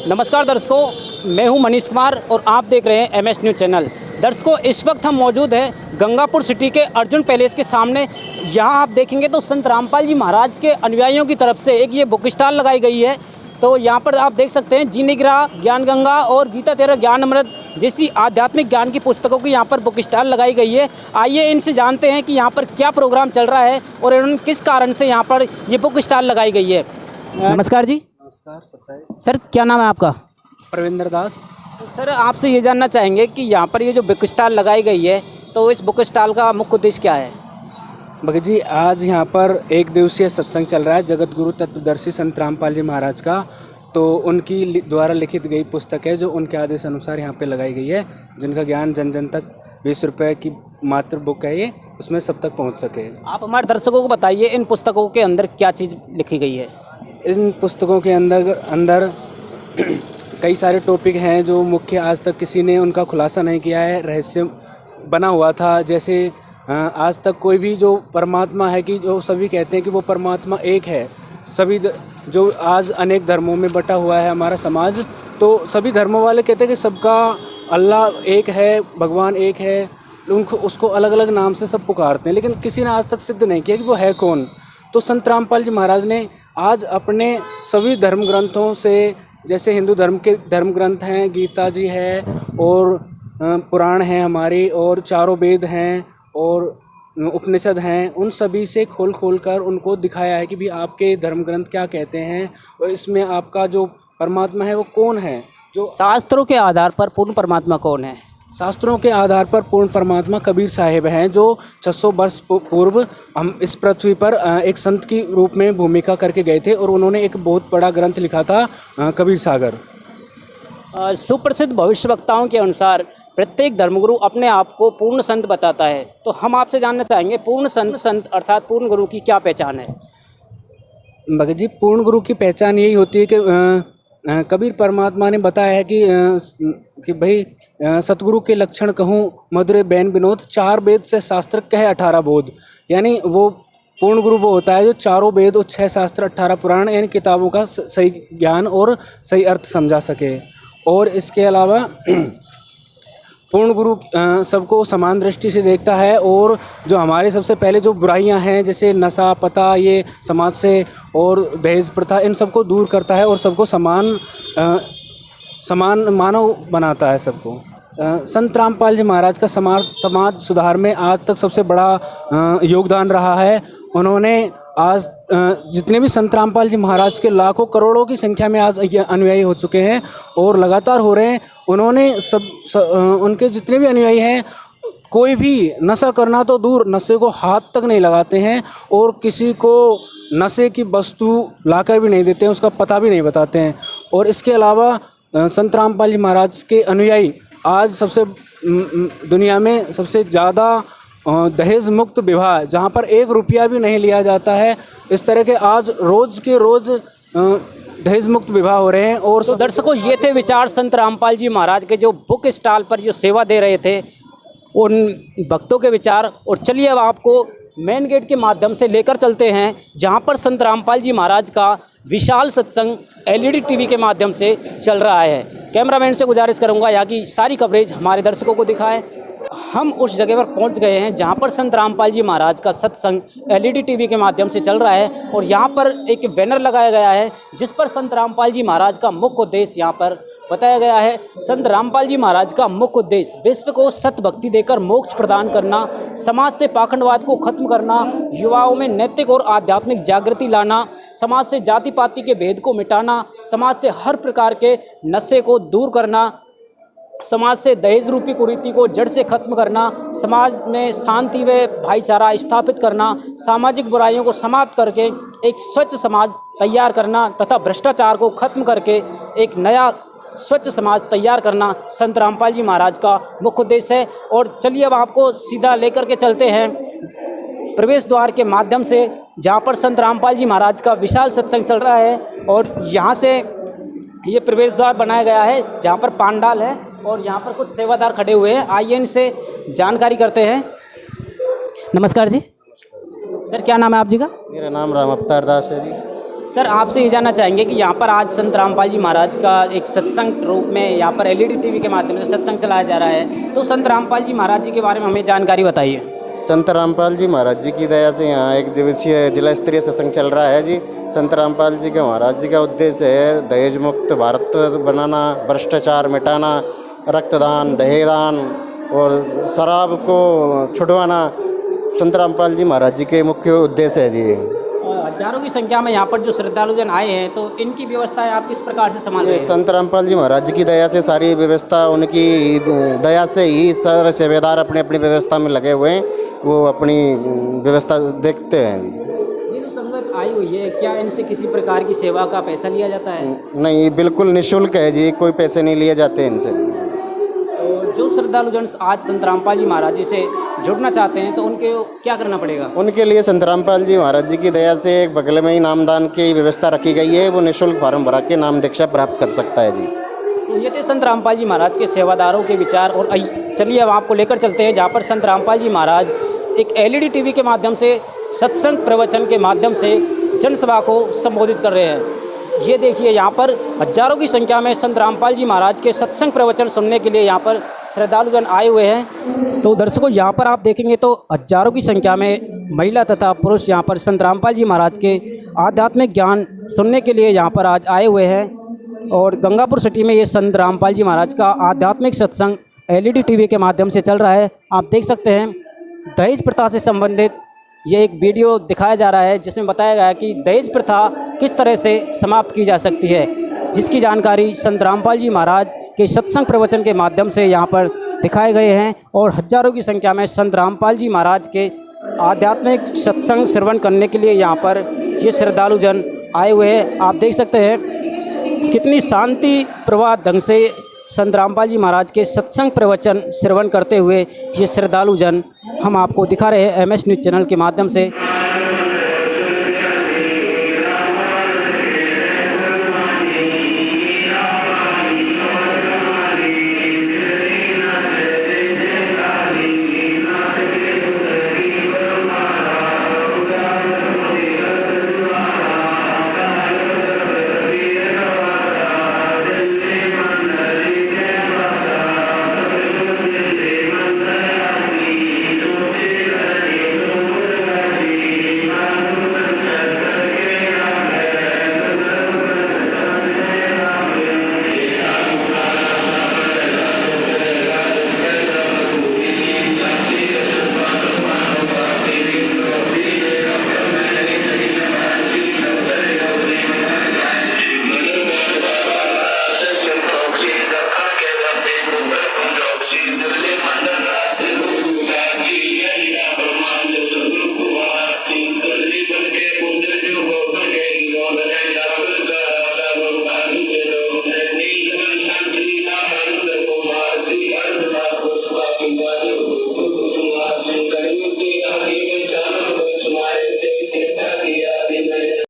नमस्कार दर्शकों, मैं हूं मनीष कुमार और आप देख रहे हैं एमएस न्यूज़ चैनल। दर्शकों, इस वक्त हम मौजूद हैं गंगापुर सिटी के अर्जुन पैलेस के सामने। यहां आप देखेंगे तो संत रामपाल जी महाराज के अनुयायियों की तरफ से एक ये बुक स्टॉल लगाई गई है। तो यहां पर आप देख सकते हैं जीने ग्रह, ज्ञान गंगा और गीता तेरह ज्ञान अमृत जैसी आध्यात्मिक ज्ञान की पुस्तकों की यहाँ पर बुक स्टॉल लगाई गई है। आइए इनसे जानते हैं कि यहाँ पर क्या प्रोग्राम चल रहा है और इन्होंने किस कारण से यहाँ पर ये बुक स्टॉल लगाई गई है। नमस्कार जी। नमस्कार। सच्चाई। सर, क्या नाम है आपका? प्रविंदर दास। तो सर, आपसे ये जानना चाहेंगे कि यहाँ पर ये जो बुक स्टॉल लगाई गई है, तो इस बुक स्टॉल का मुख्य उद्देश्य क्या है? भगत जी, आज यहाँ पर एक दिवसीय सत्संग चल रहा है जगत गुरु तत्वदर्शी संत रामपाल जी महाराज का। तो उनकी द्वारा लिखित गई पुस्तक है जो उनके आदेश अनुसार यहाँ पे लगाई गई है, जिनका ज्ञान जन जन तक 20 रुपये की मात्र बुक है ये, उसमें सब तक पहुँच सके। आप हमारे दर्शकों को बताइए इन पुस्तकों के अंदर क्या चीज़ लिखी गई है। इन पुस्तकों के अंदर कई सारे टॉपिक हैं जो मुख्य आज तक किसी ने उनका खुलासा नहीं किया है, रहस्य बना हुआ था। जैसे आज तक कोई भी जो परमात्मा है कि जो सभी कहते हैं कि वो परमात्मा एक है, सभी जो आज अनेक धर्मों में बटा हुआ है हमारा समाज, तो सभी धर्मों वाले कहते हैं कि सबका अल्लाह एक है, भगवान एक है, उनको उसको अलग अलग नाम से सब पुकारते हैं, लेकिन किसी ने आज तक सिद्ध नहीं किया कि वो है कौन। तो संत रामपाल जी महाराज ने आज अपने सभी धर्म ग्रंथों से, जैसे हिंदू धर्म के धर्म ग्रंथ हैं, गीता जी है और पुराण हैं हमारी, और चारों वेद हैं और उपनिषद हैं, उन सभी से खोल कर उनको दिखाया है कि भी आपके धर्म ग्रंथ क्या कहते हैं और इसमें आपका जो परमात्मा है वो कौन है। जो शास्त्रों के आधार पर पूर्ण परमात्मा कौन है? शास्त्रों के आधार पर पूर्ण परमात्मा कबीर साहिब हैं, जो 600 वर्ष पूर्व हम इस पृथ्वी पर एक संत की रूप में भूमिका करके गए थे और उन्होंने एक बहुत बड़ा ग्रंथ लिखा था, कबीर सागर। सुप्रसिद्ध भविष्यवक्ताओं के अनुसार प्रत्येक धर्मगुरु अपने आप को पूर्ण संत बताता है। तो हम आपसे जानना चाहेंगे पूर्ण संत अर्थात पूर्ण गुरु की क्या पहचान है? भगत जी, पूर्ण गुरु की पहचान यही होती है कि कबीर परमात्मा ने बताया है कि भाई सतगुरु के लक्षण कहूँ मधुर बैन विनोद, 4 वेद से शास्त्र कहे 18 बोध। यानी वो पूर्ण गुरु वो होता है जो 4 वेद और 6 शास्त्र 18 पुराण यानी किताबों का सही ज्ञान और सही अर्थ समझा सके। और इसके अलावा पूर्ण गुरु सबको समान दृष्टि से देखता है और जो हमारे सबसे पहले जो बुराइयां हैं जैसे नशा पता, ये समाज से, और दहेज प्रथा, इन सबको दूर करता है और सबको समान मानव बनाता है सबको। संत रामपाल जी महाराज का समाज सुधार में आज तक सबसे बड़ा योगदान रहा है। उन्होंने आज जितने भी संत रामपाल जी महाराज के लाखों करोड़ों की संख्या में आज अनुयायी हो चुके हैं और लगातार हो रहे हैं। उन्होंने उनके जितने भी अनुयायी हैं, कोई भी नशा करना तो दूर, नशे को हाथ तक नहीं लगाते हैं और किसी को नशे की वस्तु लाकर भी नहीं देते हैं, उसका पता भी नहीं बताते हैं। और इसके अलावा संत रामपाल जी महाराज के अनुयायी आज सबसे दुनिया में सबसे ज़्यादा दहेज मुक्त विवाह, जहाँ पर 1 रुपया भी नहीं लिया जाता है, इस तरह के आज रोज़ के रोज़ दहेज मुक्त विवाह हो रहे हैं। और तो दर्शकों, ये थे विचार संत रामपाल जी महाराज के जो बुक स्टॉल पर जो सेवा दे रहे थे उन भक्तों के विचार। और चलिए अब आपको मेन गेट के माध्यम से लेकर चलते हैं जहाँ पर संत रामपाल जी महाराज का विशाल सत्संग LED टीवी के माध्यम से चल रहा है। कैमरामैन से गुजारिश करूँगा यहाँ की सारी कवरेज हमारे दर्शकों को दिखाएं। हम उस जगह पर पहुंच गए हैं जहां पर संत रामपाल जी महाराज का सत्संग LED टीवी के माध्यम से चल रहा है और यहां पर एक बैनर लगाया गया है जिस पर संत रामपाल जी महाराज का मुख्य उद्देश्य यहां पर बताया गया है। संत रामपाल जी महाराज का मुख्य उद्देश्य विश्व को सत भक्ति देकर मोक्ष प्रदान करना, समाज से पाखंडवाद को खत्म करना, युवाओं में नैतिक और आध्यात्मिक जागृति लाना, समाज से जाति पाति के भेद को मिटाना, समाज से हर प्रकार के नशे को दूर करना, समाज से दहेज रूपी कुरीति को जड़ से खत्म करना, समाज में शांति व भाईचारा स्थापित करना, सामाजिक बुराइयों को समाप्त करके एक स्वच्छ समाज तैयार करना तथा भ्रष्टाचार को खत्म करके एक नया स्वच्छ समाज तैयार करना संत रामपाल जी महाराज का मुख्य उद्देश्य है। और चलिए अब आपको सीधा लेकर के चलते हैं प्रवेश द्वार के माध्यम से जहाँ पर संत रामपाल जी महाराज का विशाल सत्संग चल रहा है। और यहाँ से ये प्रवेश द्वार बनाया गया है जहाँ पर पांडाल है और यहाँ पर कुछ सेवादार खड़े हुए हैं। आइए इनसे जानकारी करते हैं। नमस्कार जी। सर, क्या नाम है आप जी का? मेरा नाम राम अवतार दास है जी। सर आपसे ये जानना चाहेंगे कि यहाँ पर आज संत रामपाल जी महाराज का एक सत्संग रूप में यहाँ पर एलईडी टीवी के माध्यम से सत्संग चलाया जा रहा है, तो संत रामपाल जी महाराज जी के बारे में हमें जानकारी बताइए। संत रामपाल जी महाराज जी की दया से यहाँ एक दिवसीय जिला स्तरीय सत्संग चल रहा है जी। संत रामपाल जी के महाराज जी का उद्देश्य है दहेज मुक्त भारत बनाना, भ्रष्टाचार मिटाना, रक्तदान, दहेदान और शराब को छुड़वाना संत रामपाल जी महाराज जी के मुख्य उद्देश्य है जी। हजारों की संख्या में यहाँ पर जो श्रद्धालुजन आए हैं, तो इनकी व्यवस्थाएं आप किस प्रकार से संभाल रहे हैं? संत रामपाल जी महाराज जी की दया से सारी व्यवस्था उनकी दया से ही सारे सेवेदार अपनी अपनी व्यवस्था में लगे हुए हैं, वो अपनी व्यवस्था देखते हैं। ये जो संगत आई हुई है, क्या इनसे किसी प्रकार की सेवा का पैसा लिया जाता है? नहीं, बिल्कुल निःशुल्क है जी, कोई पैसे नहीं लिए जाते इनसे। तो जो श्रद्धालुजन आज संत रामपाल जी महाराज जी से जुड़ना चाहते हैं, तो उनके क्या करना पड़ेगा? उनके लिए संत रामपाल जी महाराज जी की दया से एक बगल में ही नामदान की व्यवस्था रखी गई है, वो निःशुल्क फार्म भरा के नाम दीक्षा प्राप्त कर सकता है जी। तो ये थे संत रामपाल जी महाराज के सेवादारों के विचार। और चलिए अब आपको लेकर चलते हैं जहाँ पर संत रामपाल जी महाराज एक एलईडी टीवी के माध्यम से सत्संग प्रवचन के माध्यम से जनसभा को संबोधित कर रहे हैं। ये देखिए यहाँ पर हजारों की संख्या में संत रामपाल जी महाराज के सत्संग प्रवचन सुनने के लिए यहाँ पर श्रद्धालुजन आए हुए हैं। तो दर्शकों यहाँ पर आप देखेंगे तो हजारों की संख्या में महिला तथा पुरुष यहाँ पर संत रामपाल जी महाराज के आध्यात्मिक ज्ञान सुनने के लिए यहाँ पर आज आए हुए हैं। और गंगापुर सिटी में ये संत रामपाल जी महाराज का आध्यात्मिक सत्संग एलईडी टीवी के माध्यम से चल रहा है। आप देख सकते हैं दहेज प्रथा से संबंधित ये एक वीडियो दिखाया जा रहा है, जिसमें बताया गया है कि दहेज प्रथा किस तरह से समाप्त की जा सकती है, जिसकी जानकारी संत रामपाल जी महाराज के सत्संग प्रवचन के माध्यम से यहाँ पर दिखाए गए हैं। और हजारों की संख्या में संत रामपाल जी महाराज के आध्यात्मिक सत्संग श्रवण करने के लिए यहाँ पर ये श्रद्धालुजन आए हुए हैं। आप देख सकते हैं कितनी शांति प्रवाह ढंग से संत रामपाल जी महाराज के सत्संग प्रवचन श्रवण करते हुए ये श्रद्धालुजन हम आपको दिखा रहे हैं MS न्यूज़ चैनल के माध्यम से।